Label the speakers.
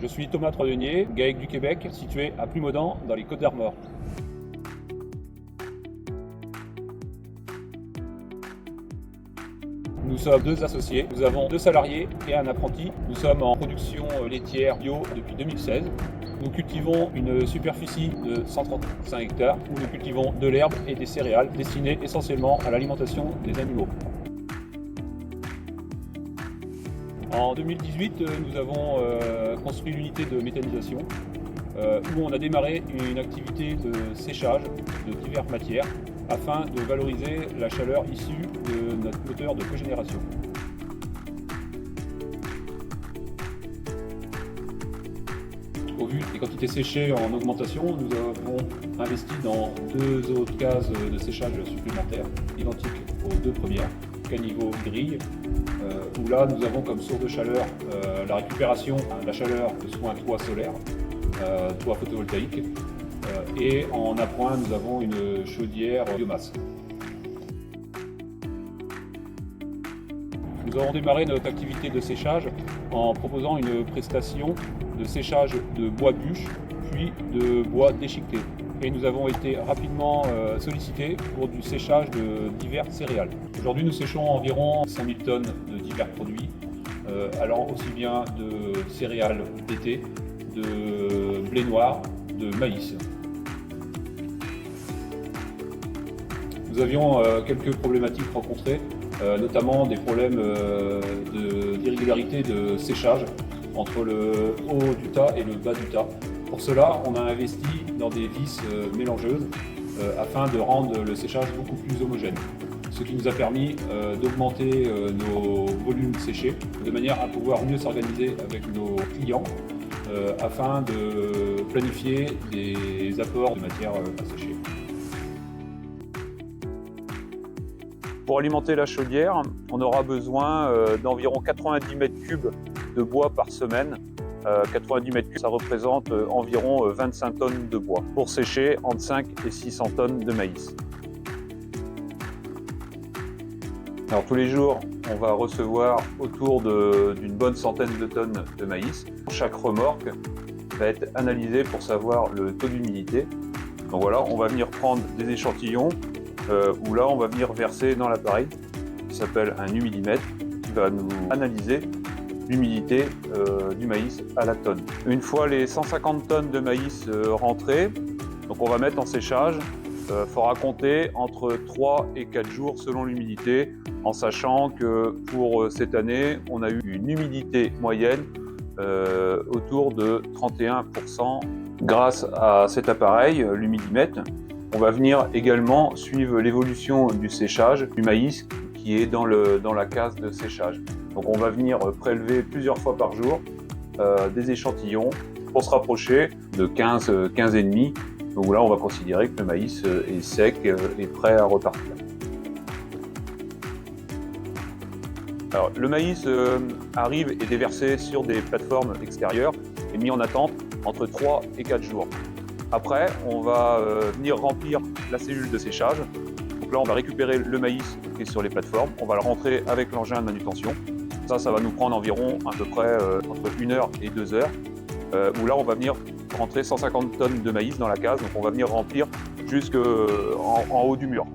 Speaker 1: Je suis Thomas Troyenier, GAEC du Québec, situé à Ploumodon, dans les Côtes-d'Armor. Nous sommes 2 associés, nous avons 2 salariés et un apprenti. Nous sommes en production laitière bio depuis 2016. Nous cultivons une superficie de 135 hectares où nous cultivons de l'herbe et des céréales destinées essentiellement à l'alimentation des animaux. En 2018, nous avons construit l'unité de méthanisation où on a démarré une activité de séchage de diverses matières afin de valoriser la chaleur issue de notre moteur de cogénération. Au vu des quantités séchées en augmentation, nous avons investi dans 2 autres cases de séchage supplémentaires, identiques aux 2 premières, caniveau grille, où là nous avons comme source de chaleur la récupération de la chaleur de soit un toit solaire, toit photovoltaïque, et en appoint nous avons une chaudière biomasse. Nous avons démarré notre activité de séchage en proposant une prestation de séchage de bois bûche puis de bois déchiqueté. Et nous avons été rapidement sollicités pour du séchage de divers céréales. Aujourd'hui, nous séchons environ 100 000 tonnes de divers produits, allant aussi bien de céréales d'été, de blé noir, de maïs. Nous avions quelques problématiques rencontrées, notamment des problèmes d'irrégularité de séchage entre le haut du tas et le bas du tas. Pour cela, on a investi dans des vis mélangeuses afin de rendre le séchage beaucoup plus homogène, ce qui nous a permis d'augmenter nos volumes séchés de manière à pouvoir mieux s'organiser avec nos clients afin de planifier des apports de matière à sécher.
Speaker 2: Pour alimenter la chaudière, on aura besoin d'environ 90 mètres cubes de bois par semaine. 90 mètres cubes, ça représente environ 25 tonnes de bois pour sécher entre 5 et 600 tonnes de maïs. Alors tous les jours, on va recevoir autour d'une bonne centaine de tonnes de maïs. Chaque remorque va être analysée pour savoir le taux d'humidité. Donc voilà, on va venir prendre des échantillons où là on va venir verser dans l'appareil qui s'appelle un humidimètre qui va nous analyser l'humidité du maïs à la tonne. Une fois les 150 tonnes de maïs rentrées, donc on va mettre en séchage. Il faudra compter entre 3 et 4 jours selon l'humidité, en sachant que pour cette année, on a eu une humidité moyenne autour de 31%. Grâce à cet appareil, l'humidimètre, on va venir également suivre l'évolution du séchage du maïs qui est dans la case de séchage. Donc on va venir prélever plusieurs fois par jour des échantillons pour se rapprocher de 15,5. Donc là on va considérer que le maïs est sec et prêt à repartir. Alors, le maïs arrive et est déversé sur des plateformes extérieures et mis en attente entre 3 et 4 jours. Après, on va venir remplir la cellule de séchage. Donc là, on va récupérer le maïs qui est sur les plateformes. On va le rentrer avec l'engin de manutention. Ça va nous prendre environ à peu près entre 1 heure et 2 heures. Où là, on va venir rentrer 150 tonnes de maïs dans la case. Donc on va venir remplir jusqu'en haut du mur.